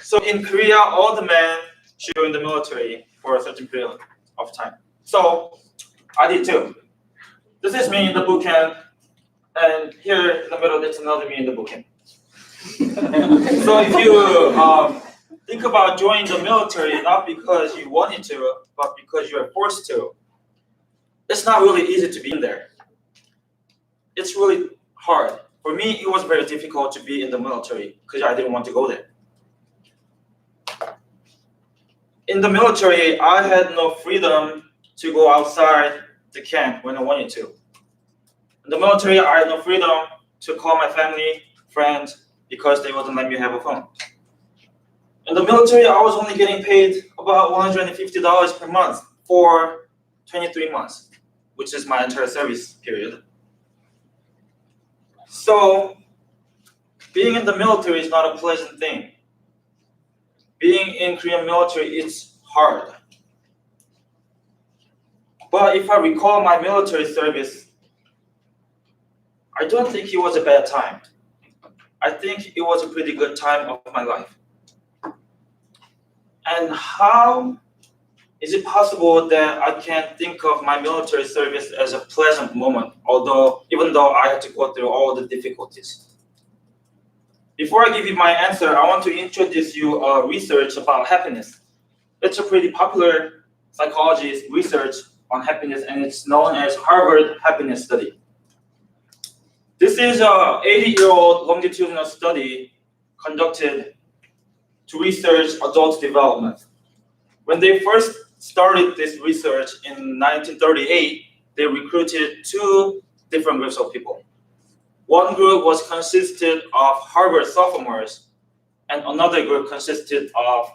So in Korea, all the men should join the military for a certain period of time. So I did too. This is me in the boot camp, and here in the middle, there's another me in the boot camp. So if you think about joining the military, not because you wanted to, but because you are forced to, it's not really easy to be in there. It's really hard. For me, it was very difficult to be in the military because I didn't want to go there. In the military, I had no freedom to go outside the camp when I wanted to. In the military, I had no freedom to call my family, friends, because they wouldn't let me have a phone. In the military, I was only getting paid about $150 per month for 23 months, which is my entire service period. So, being in the military is not a pleasant thing. Being in Korean military is hard. But if I recall my military service, I don't think it was a bad time. I think it was a pretty good time of my life. And how is it possible that I can think of my military service as a pleasant moment, even though I had to go through all the difficulties? Before I give you my answer, I want to introduce you research about happiness. It's a pretty popular psychology research on happiness, and it's known as Harvard Happiness Study. This is an 80-year-old longitudinal study conducted to research adult development. When they first started this research in 1938, they recruited two different groups of people. One group was consisted of Harvard sophomores, and another group consisted of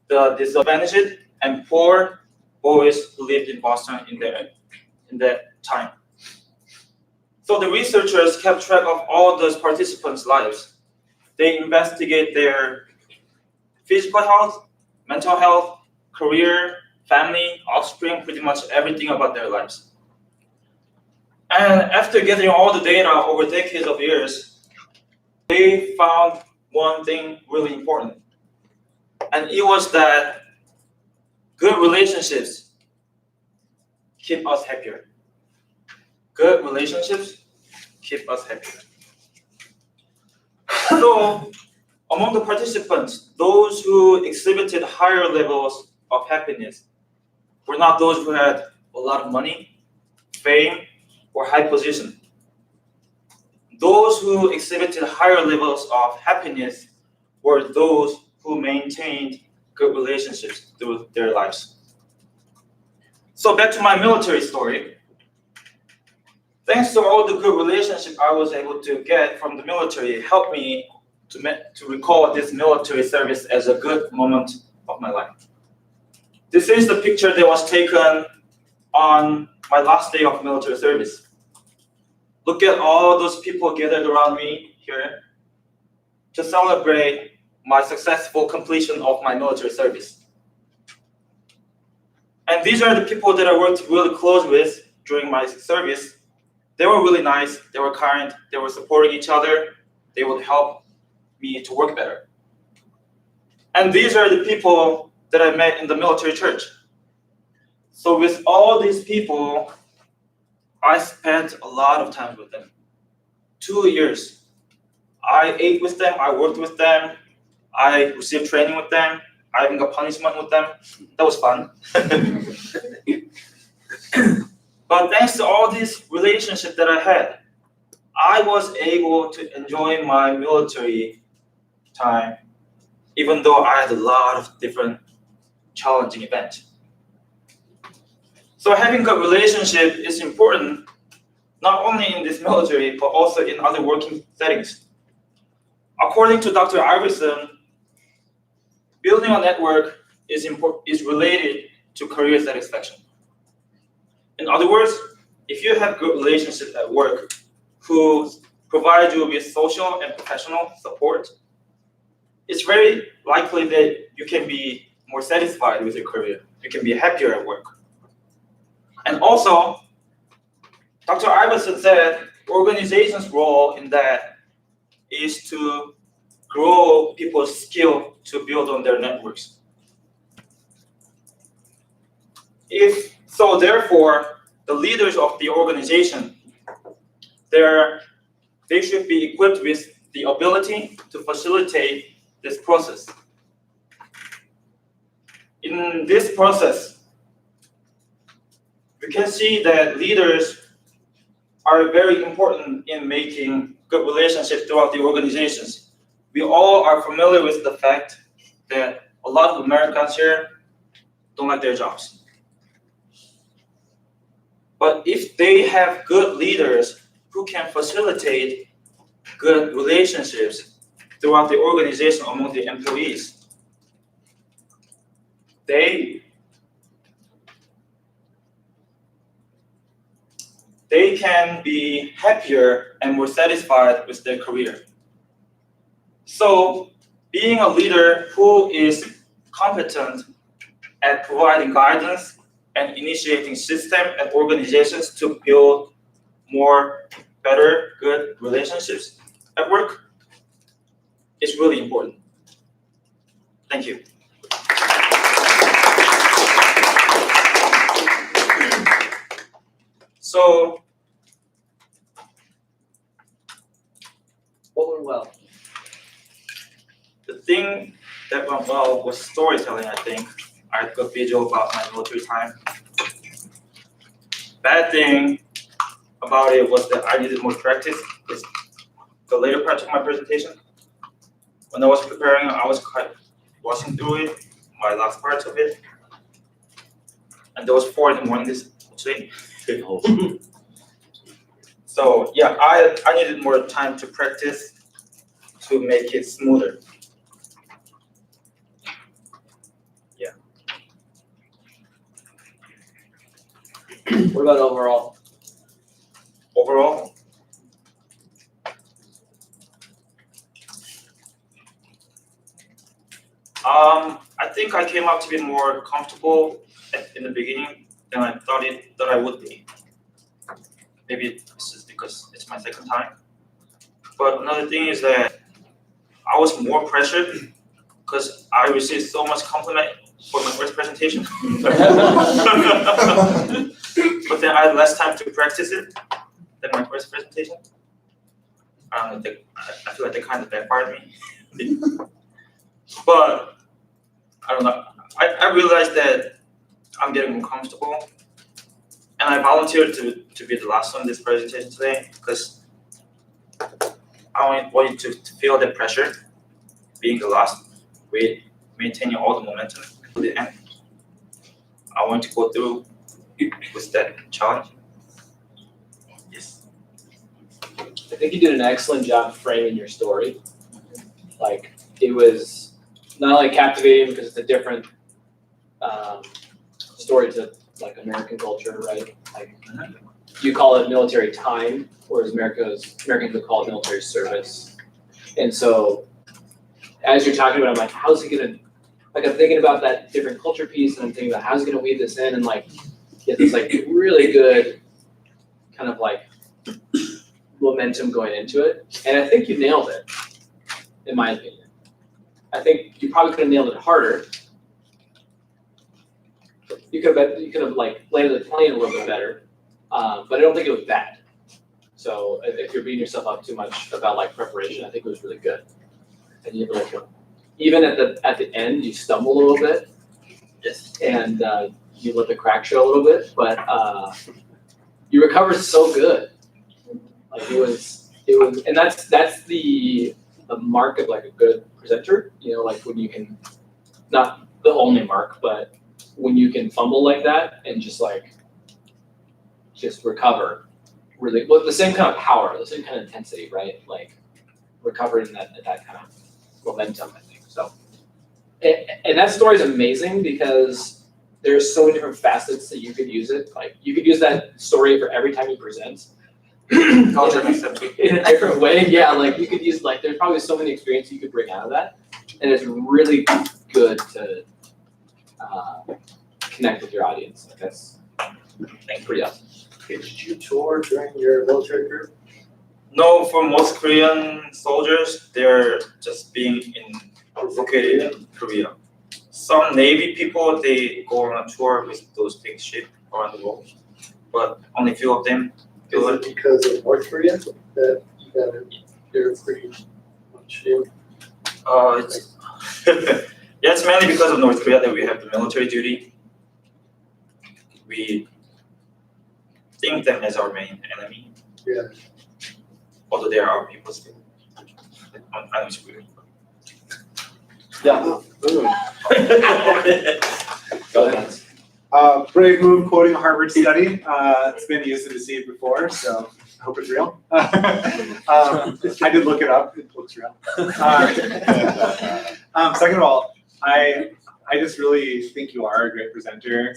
the disadvantaged and poor boys who lived in Boston in that time. So the researchers kept track of all those participants' lives. They investigate their physical health, mental health, career, family, offspring, pretty much everything about their lives. And after getting all the data over decades of years, they found one thing really important. And it was that good relationships keep us happier. Good relationships keep us happier. So, among the participants, those who exhibited higher levels of happiness were not those who had a lot of money, fame, or high position. Those who exhibited higher levels of happiness were those who maintained good relationships through their lives. So back to my military story. Thanks to all the good relationships I was able to get from the military, it helped me to recall this military service as a good moment of my life. This is the picture that was taken on my last day of military service. Look at all those people gathered around me here to celebrate my successful completion of my military service. And these are the people that I worked really close with during my service. They were really nice, they were kind, they were supporting each other, they would help me to work better. And these are the people that I met in the military church. So with all these people, I spent a lot of time with them. 2 years. I ate with them, I worked with them, I received training with them, I even got punishment with them. That was fun. But thanks to all these relationships that I had, I was able to enjoy my military time, even though I had a lot of different challenging events. So having good relationship is important, not only in this military, but also in other working settings. According to Dr. Iverson, building a network is related to career satisfaction. In other words, if you have good relationships at work who provide you with social and professional support, it's very likely that you can be more satisfied with your career. You can be happier at work. And also, Dr. Iverson said organization's role in that is to grow people's skill to build on their networks. Therefore, the leaders of the organization, they should be equipped with the ability to facilitate this process. In this process, we can see that leaders are very important in making good relationships throughout the organizations. We all are familiar with the fact that a lot of Americans here don't like their jobs. But if they have good leaders who can facilitate good relationships throughout the organization among the employees, they can be happier and more satisfied with their career. So being a leader who is competent at providing guidance and initiating systems and organizations to build more better, good relationships at work is really important. Thank you. So, what went well? The thing that went well was storytelling, I think. I had a good video about my military time. Bad thing about it was that I needed more practice because the later part of my presentation, when I was preparing, I was kind of rushing through it, my last parts of it. And there was 4 in the morning this today. So yeah, I needed more time to practice to make it smoother. Yeah. What about overall? Overall, I think I came out to be more comfortable in the beginning than I thought that I would be. Maybe this is because it's my second time. But another thing is that I was more pressured because I received so much compliment for my first presentation. But then I had less time to practice it than my first presentation. I don't know, I feel like they kind of backfired me. But I don't know. I realized that I'm getting more comfortable, and I volunteered to be the last one in this presentation today because I want you to feel the pressure being the last, with maintaining all the momentum to the end. I want to go through with that challenge. Yes. I think you did an excellent job framing your story. Like, it was not only captivating because it's a different story to like American culture, right? Like, you call it military time, whereas Americans would call it military service. And so, as you're talking about, I'm like, how's he gonna? Like, I'm thinking about that different culture piece, and I'm thinking about how's he gonna weave this in, and like, get this like really good kind of like momentum going into it. And I think you nailed it, in my opinion. I think you probably could have nailed it harder. You could have like landed the plane a little bit better, but I don't think it was bad. So if you're beating yourself up too much about like preparation, I think it was really good. And you like, even at the end, you stumble a little bit. Yes. And you let the crack show a little bit, but you recovered so good. Like it was, and that's the mark of like a good presenter. You know, like when you can, not the only mark, but when you can fumble like that and just recover really with the same kind of power, the same kind of intensity, right? Like recovering that kind of momentum, I think. So, and that story is amazing because there's so many different facets that you could use it. Like you could use that story for every time you present. In a different way, yeah. Like you could use there's probably so many experiences you could bring out of that, and it's really good to connect with your audience. Like that's pretty awesome. Did you tour during your military career? No, for most Korean soldiers, they're just being located in Korea. Some Navy people they go on a tour with those big ships around the world, but only few of them do Is it. it because of North Korea that you gotta, you're pretty much you? It's yeah, it's mainly because of North Korea that we have the military duty. We think them as our main enemy, Yeah. although they are our people still. I know it's weird. Yeah. Go ahead. Brave move quoting a Harvard study. It's been used to deceive before, so I hope it's real. I did look it up. It looks real. Second of all, I just really think you are a great presenter,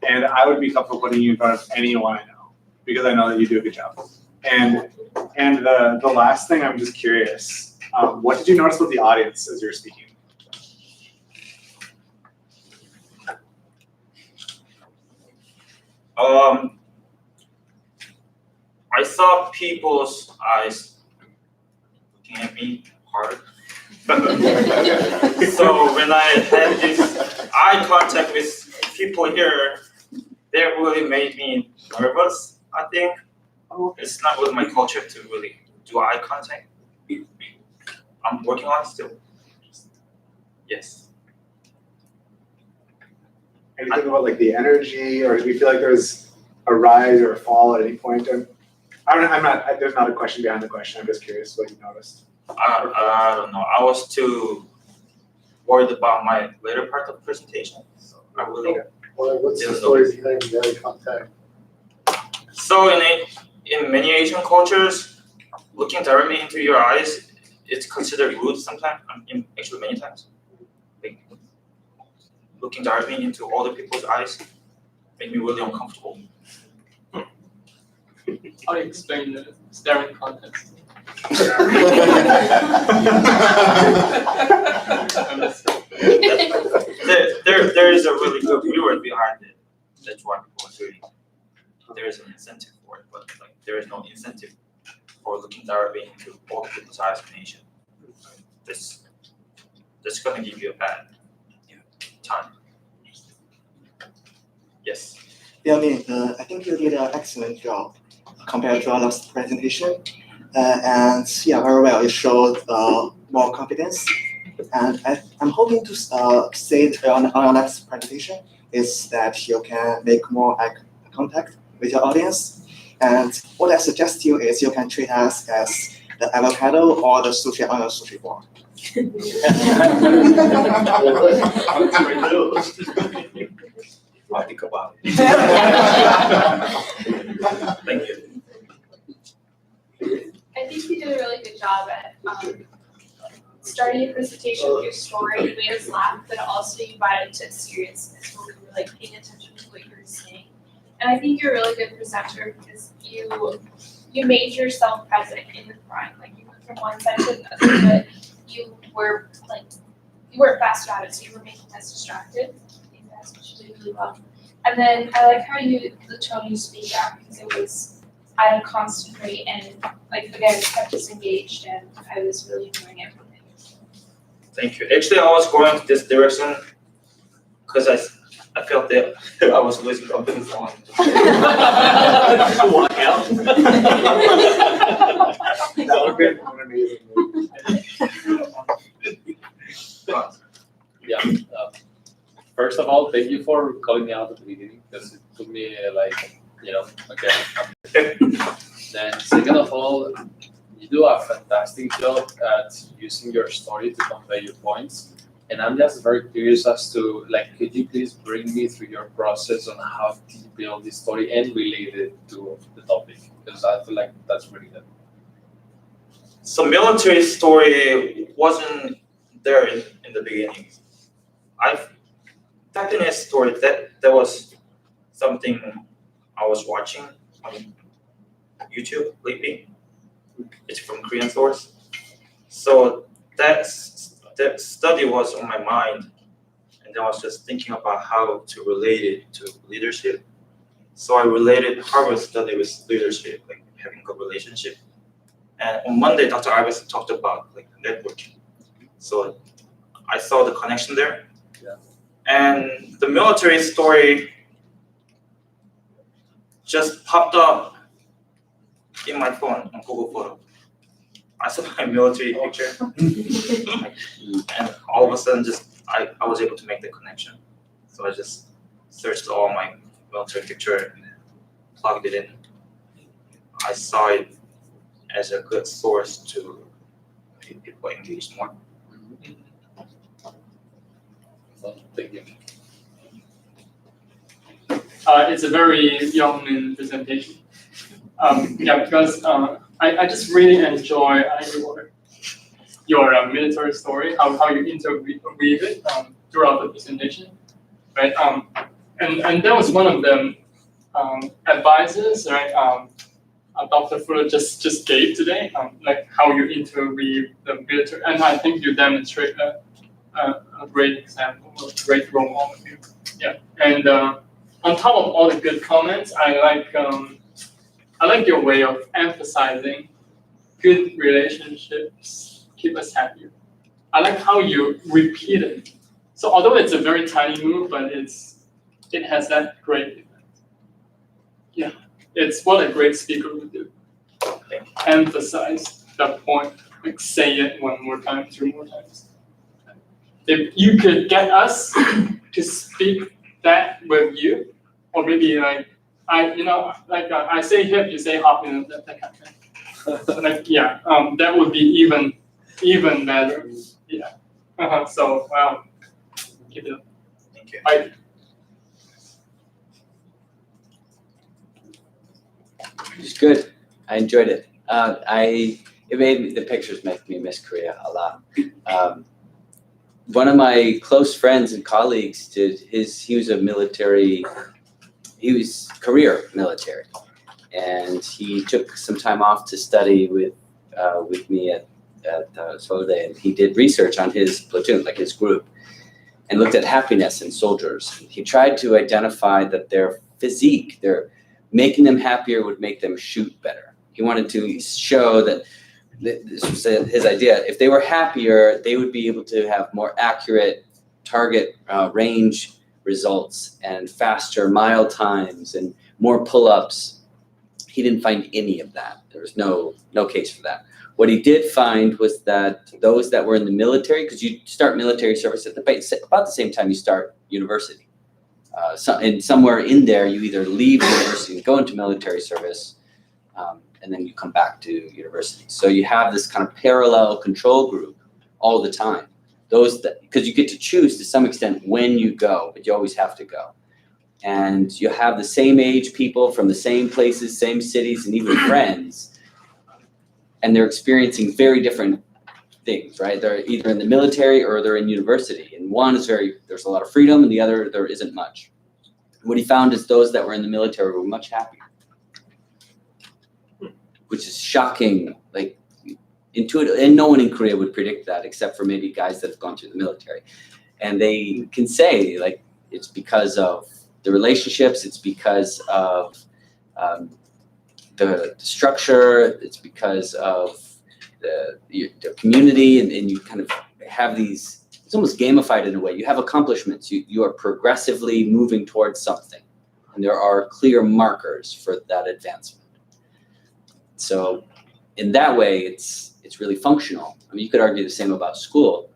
and I would be comfortable putting you in front of anyone I know because I know that you do a good job. And the last thing, I'm just curious. What did you notice with the audience as you were speaking? I saw people's eyes looking at me hard. So when I had this eye contact with people here, that really made me nervous, I think. It's not really my culture to really do eye contact. I'm working on it still. Yes. Anything about like the energy, or do you feel like there's a rise or a fall at any point? I'm not. There's not a question behind the question. I'm just curious what you noticed. I don't know. I was too worried about my later part of the presentation. So I really. Well, what's the story behind the eye contact? So in many Asian cultures, looking directly into your eyes, it's considered rude sometimes. Actually, many times. Like, looking directly into other people's eyes made me really uncomfortable. How do you explain the staring contest? There is a really good reward behind it. That's why people are doing it. There is an incentive for it, but like there is no incentive for looking directly into all people's eyes in Asia. That's gonna give you a bad time. Yes. ByungMin, I think you did an excellent job compared to our last presentation. And yeah, very well. It showed more confidence. And I'm hoping to say on our next presentation is that you can make more eye contact with your audience. And what I suggest to you is you can treat us as the avocado or the sushi on a sushi board. I'll think about it. Thank you. I think you did a really good job at starting your presentation with your story. You made us laugh, but also you brought it to seriousness where we were like paying attention to what you were saying. And I think you're a really good presenter because you made yourself present in the front. Like you went from one side to the other, but you weren't fast about it, so you were making us distracted. I think that's what you did really well. And then I like how the tone you speak out because it was at a constant rate and like again kept us engaged and I was really enjoying everything. Thank you. Actually, I was going this direction because I felt that I was losing confidence on. Walk out. That would have been an amazing move. Yeah. First of all, thank you for calling me out at the beginning because it took me okay. Then second of all, you do a fantastic job at using your story to convey your points. And I'm just very curious as to could you please bring me through your process on how to build this story and relate it to the topic? Because I feel like that's really good. So military story wasn't there in the beginning. Happiness story that was something I was watching on YouTube lately. It's from Korean source. So that study was on my mind, and I was just thinking about how to relate it to leadership. So I related Harvard study with leadership, like having a good relationship. And on Monday, Dr. Iverson talked about like networking. So I saw the connection there. Yeah. And the military story just popped up in my phone on Google Photo. I saw my military picture, and all of a sudden, I was able to make the connection. So I just searched all my military picture and plugged it in. I saw it as a good source to make people engage more. So, thank you. It's a very ByungMin presentation. Yeah, because I just really enjoy your military story, how you interweave it throughout the presentation, right? And that was one of the advices, right? Dr. Fuller just gave today, like how you interweave the military, and I think you demonstrate a great example, a great role model here. Yeah, and on top of all the good comments, I like your way of emphasizing good relationships keep us happier. I like how you repeat it. So although it's a very tiny move, but it has that great effect. Yeah, it's what a great speaker would do. Emphasize that point, like say it one more time, 2 more times. If you could get us to speak that with you, or maybe like I say hip, you say hop, that kind of thing. Like that would be even better. Yeah. So wow, keep it up. Thank you. It's good. I enjoyed it. The pictures make me miss Korea a lot. One of my close friends and colleagues he was career military, and he took some time off to study with me at Seoul, and he did research on his platoon, like his group, and looked at happiness in soldiers. He tried to identify that their physique, making them happier would make them shoot better. He wanted to show that this was his idea. If they were happier, they would be able to have more accurate target range results and faster mile times and more pull-ups. He didn't find any of that. There was no case for that. What he did find was that those that were in the military, because you start military service at about the same time you start university. And somewhere in there, you either leave university and go into military service, and then you come back to university. So you have this kind of parallel control group all the time. Because you get to choose to some extent when you go, but you always have to go. And you have the same age people from the same places, same cities, and even friends, and they're experiencing very different things, right? They're either in the military or they're in university. And one is there's a lot of freedom, and the other, there isn't much. What he found is those that were in the military were much happier, which is shocking, like intuitive, and no one in Korea would predict that except for maybe guys that have gone through the military. And they can say, like, it's because of the relationships, it's because of the structure, it's because of the community, and you kind of have these, it's almost gamified in a way. You have accomplishments, you are progressively moving towards something, and there are clear markers for that advancement. So in that way, it's really functional. I mean, you could argue the same about school,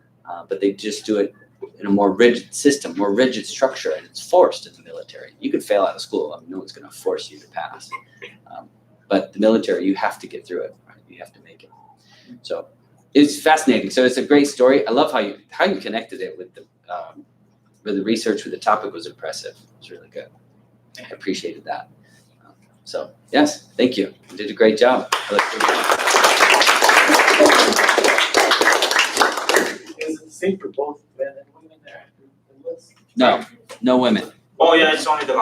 but they just do it in a more rigid system, more rigid structure, and it's forced in the military. You could fail out of school. I mean, no one's going to force you to pass. But the military, you have to get through it. Right? You have to make it. So it's fascinating. So it's a great story. I love how you connected it with the research, with the topic was impressive. It was really good. I appreciated that. So yes, thank you. You did a great job. Is it the same for both men and women there? No women. Oh yeah, it's only the guy.